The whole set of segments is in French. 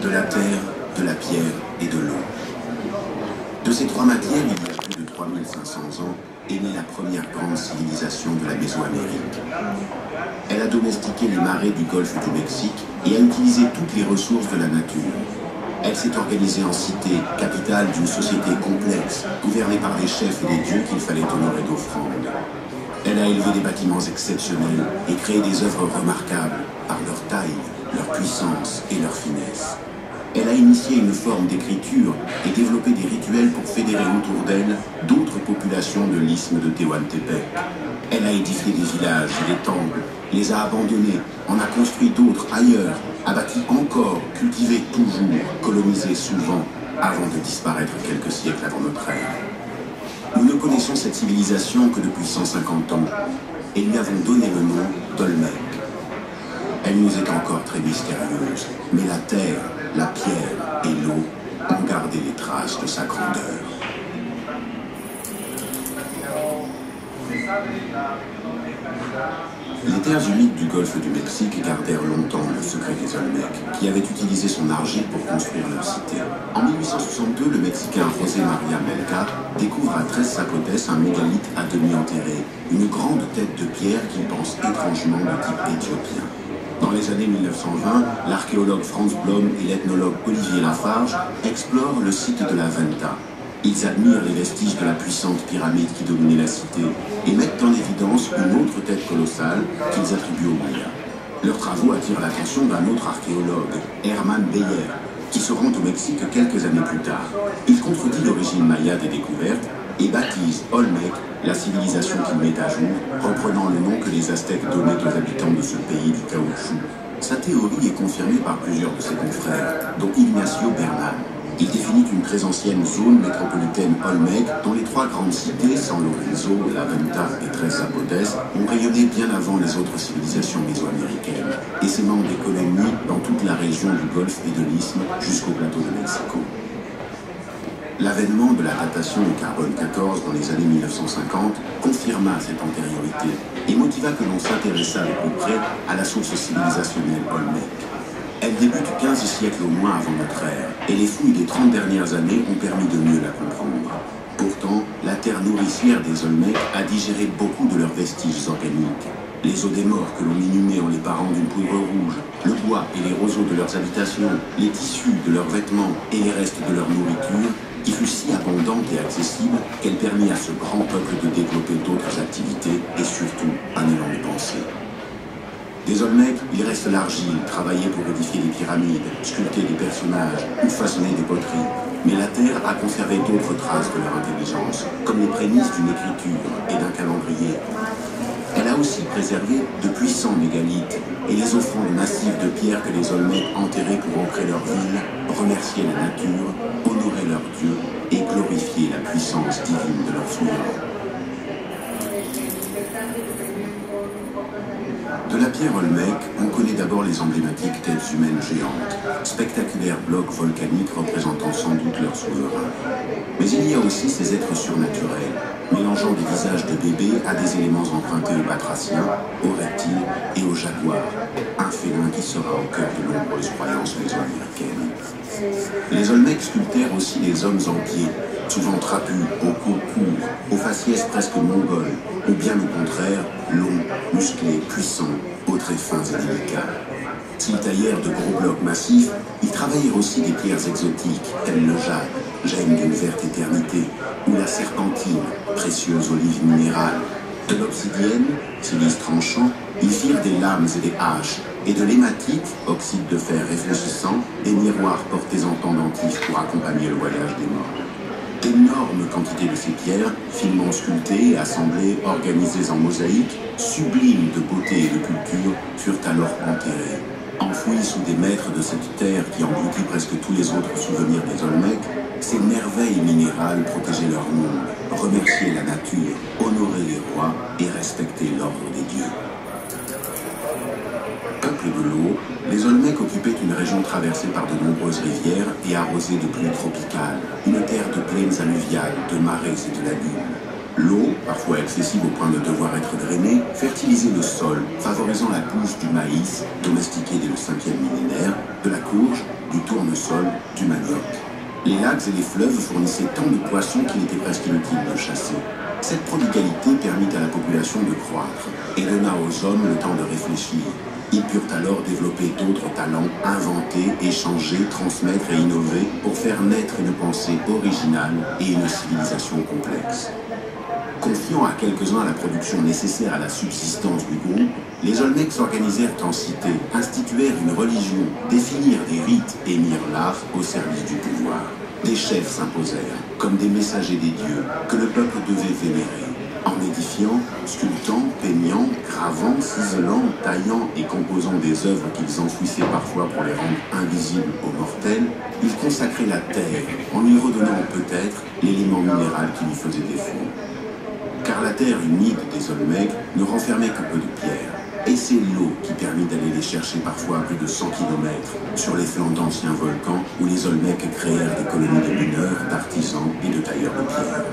de la terre, de la pierre et de l'eau. De ces trois matières, il y a plus de 3500 ans, est née la première grande civilisation de la Mésoamérique. Elle a domestiqué les marais du golfe du Mexique et a utilisé toutes les ressources de la nature. Elle s'est organisée en cité, capitale d'une société complexe, gouvernée par des chefs et des dieux qu'il fallait honorer d'offrandes. Elle a élevé des bâtiments exceptionnels et créé des œuvres remarquables par leur taille, leur puissance et leur finesse. Elle a initié une forme d'écriture et développé des rituels pour fédérer autour d'elle d'autres populations de l'isthme de Tehuantepec. Elle a édifié des villages et des temples, les a abandonnés, en a construit d'autres ailleurs, a bâti encore, cultivé toujours, colonisé souvent, avant de disparaître quelques siècles avant notre ère. Nous ne connaissons cette civilisation que depuis 150 ans et lui avons donné le nom d'Olmec. Elle nous est encore très mystérieuse, mais la terre, la pierre et l'eau ont gardé les traces de sa grandeur. Les terres humides du golfe du Mexique gardèrent longtemps le secret des Olmecs, qui avaient utilisé son argile pour construire leur cité. En 1862, le Mexicain José María Melgar découvre à Tres Zapotes un mégalithe à demi enterré, une grande tête de pierre qu'il pense étrangement de type éthiopien. Dans les années 1920, l'archéologue Franz Blom et l'ethnologue Olivier Lafarge explorent le site de la Venta. Ils admirent les vestiges de la puissante pyramide qui dominait la cité et mettent en évidence une autre tête colossale qu'ils attribuent aux Mayas. Leurs travaux attirent l'attention d'un autre archéologue, Hermann Beyer, qui se rend au Mexique quelques années plus tard. Il contredit l'origine maya des découvertes et baptise Olmec, la civilisation qu'il met à jour, reprenant le nom que les Aztèques donnaient aux habitants de ce pays du caoutchouc. Sa théorie est confirmée par plusieurs de ses confrères, dont Ignacio Bernal. Il définit une très ancienne zone métropolitaine Olmec dont les trois grandes cités, San Lorenzo, La Venta et Tres Zapotes, ont rayonné bien avant les autres civilisations mésoaméricaines, essaimant des colonies dans toute la région du Golfe et de l'Isthme jusqu'au plateau de Mexico. L'avènement de la datation au carbone 14 dans les années 1950 confirma cette antériorité et motiva que l'on s'intéressât de plus près à la source civilisationnelle Olmec. Elle débute 15 siècles au moins avant notre ère, et les fouilles des 30 dernières années ont permis de mieux la comprendre. Pourtant, la terre nourricière des Olmecs a digéré beaucoup de leurs vestiges organiques. Les os des morts que l'on inhumait en les parant d'une poudre rouge, le bois et les roseaux de leurs habitations, les tissus de leurs vêtements et les restes de leur nourriture, qui fut si abondante et accessible qu'elle permit à ce grand peuple de développer d'autres activités et surtout un élan de pensée. Des Olmecs, il reste l'argile, travaillée pour édifier des pyramides, sculpter des personnages ou façonner des poteries. Mais la terre a conservé d'autres traces de leur intelligence, comme les prémices d'une écriture et d'un calendrier. Elle a aussi préservé de puissants mégalithes et les offrandes massives de pierre que les Olmecs enterraient pour ancrer leur ville, remercier la nature, honorer leur dieu et glorifier la puissance divine de leur souverain. De la pierre Olmec, on connaît d'abord les emblématiques têtes humaines géantes, spectaculaires blocs volcaniques représentant sans doute leur souverain. Mais il y a aussi ces êtres surnaturels, mélangeant des visages de bébés à des éléments empruntés aux batraciens, aux reptiles et aux jaguars, un félin qui sera au cœur de nombreuses croyances mésoaméricaines. Les Olmecs sculptèrent aussi les hommes en pied, souvent trapus, au cou court, aux faciès presque mongols, ou bien au contraire, longs, musclés, puissants, aux traits fins et délicats. S'ils taillèrent de gros blocs massifs, ils travaillèrent aussi des pierres exotiques, telles le jade, gemme d'une verte éternité, ou la serpentine, précieuse olive minérale. De l'obsidienne, silice tranchant, ils firent des lames et des haches, et de l'hématite, oxyde de fer réfléchissant, des miroirs portés en pendentifs pour accompagner le voyage des morts. D'énormes quantités de ces pierres, finement sculptées, assemblées, organisées en mosaïques, sublimes de beauté et de culture, furent alors enterrées. Enfouies sous des mètres de cette terre qui engloutit presque tous les autres souvenirs des Olmecs, ces merveilles minérales protégeaient leur monde, remerciaient la nature, honoraient les rois et respectaient l'ordre des dieux. Peuple de l'eau, les Olmecs occupaient une région traversée par de nombreuses rivières et arrosée de pluies tropicales, une terre de plaines alluviales, de marais et de lagunes. L'eau, parfois excessive au point de devoir être drainée, fertilisait le sol, favorisant la pousse du maïs, domestiqué dès le 5e millénaire, de la courge, du tournesol, du manioc. Les lacs et les fleuves fournissaient tant de poissons qu'il était presque inutile de chasser. Cette prodigalité permit à la population de croître et donna aux hommes le temps de réfléchir. Ils purent alors développer d'autres talents, inventer, échanger, transmettre et innover pour faire naître une pensée originale et une civilisation complexe. Confiant à quelques-uns la production nécessaire à la subsistance du groupe, les Olmecs s'organisèrent en cité, instituèrent une religion, définirent des rites et mirent l'art au service du pouvoir. Des chefs s'imposèrent, comme des messagers des dieux, que le peuple devait vénérer. En édifiant, sculptant, peignant, gravant, ciselant, taillant et composant des œuvres qu'ils enfouissaient parfois pour les rendre invisibles aux mortels, ils consacraient la terre, en lui redonnant peut-être l'élément minéral qui lui faisait défaut. Car la terre humide des Olmecs ne renfermait que peu de pierres. Et c'est l'eau qui permit d'aller les chercher parfois à plus de 100 km sur les flancs d'anciens volcans où les Olmecs créèrent des colonies de mineurs, d'artisans et de tailleurs de pierre.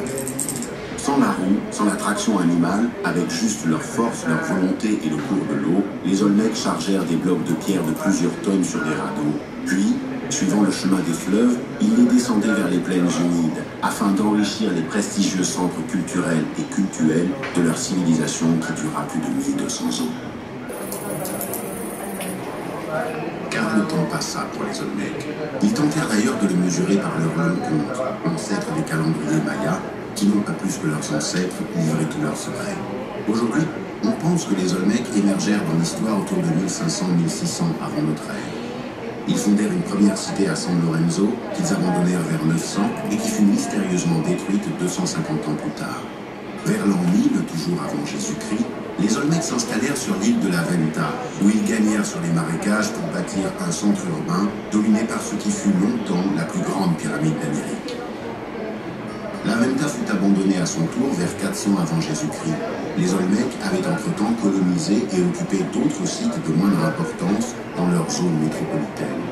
Sans la roue, sans la traction animale, avec juste leur force, leur volonté et le cours de l'eau, les Olmecs chargèrent des blocs de pierre de plusieurs tonnes sur des radeaux. Puis, suivant le chemin des fleuves, ils les descendaient vers les plaines humides, afin d'enrichir les prestigieux centres culturels et cultuels de leur civilisation qui dura plus de 1200 ans. Car le temps passa pour les Olmecs. Ils tentèrent d'ailleurs de le mesurer par leur long compte, ancêtres des calendriers mayas, qui n'ont pas plus que leurs ancêtres livré tous leurs secrets. Aujourd'hui, on pense que les Olmecs émergèrent dans l'histoire autour de 1500-1600 avant notre ère. Ils fondèrent une première cité à San Lorenzo, qu'ils abandonnèrent vers 900 et qui fut mystérieusement détruite 250 ans plus tard. Vers l'an 1000, toujours avant Jésus-Christ, les Olmecs s'installèrent sur l'île de la Venta, où ils gagnèrent sur les marécages pour bâtir un centre urbain dominé par ce qui fut longtemps la plus grande pyramide d'Amérique. La Venta fut abandonnée à son tour vers 400 avant Jésus-Christ. Les Olmecs avaient entre-temps colonisé et occupé d'autres sites de moindre importance dans leur zone métropolitaine.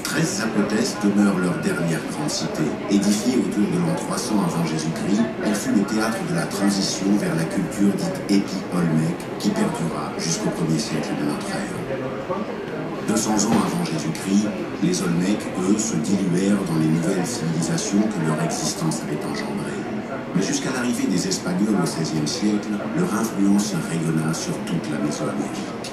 13 Zapotès demeure leur dernière grande cité. Édifiée autour de l'an 300 avant Jésus-Christ, elle fut le théâtre de la transition vers la culture dite épi-olmèque qui perdura jusqu'au 1er siècle de notre ère. 200 ans avant Jésus-Christ, les Olmecs, eux, se diluèrent dans les nouvelles civilisations que leur existence avait engendrées. Mais jusqu'à l'arrivée des Espagnols au XVIe siècle, leur influence rayonna sur toute la Mésoamérique.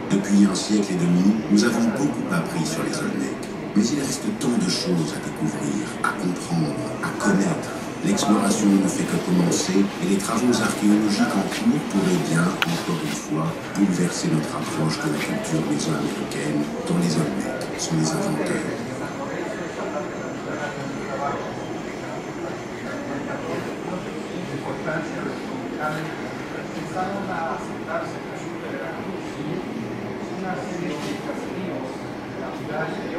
Depuis un siècle et demi, nous avons beaucoup appris sur les Olmecs. Mais il reste tant de choses à découvrir, à comprendre, à connaître. L'exploration ne fait que commencer et les travaux archéologiques en cours pourraient bien, encore une fois, bouleverser notre approche de la culture mésoaméricaine dont les Olmecs sont les inventeurs. Gracias.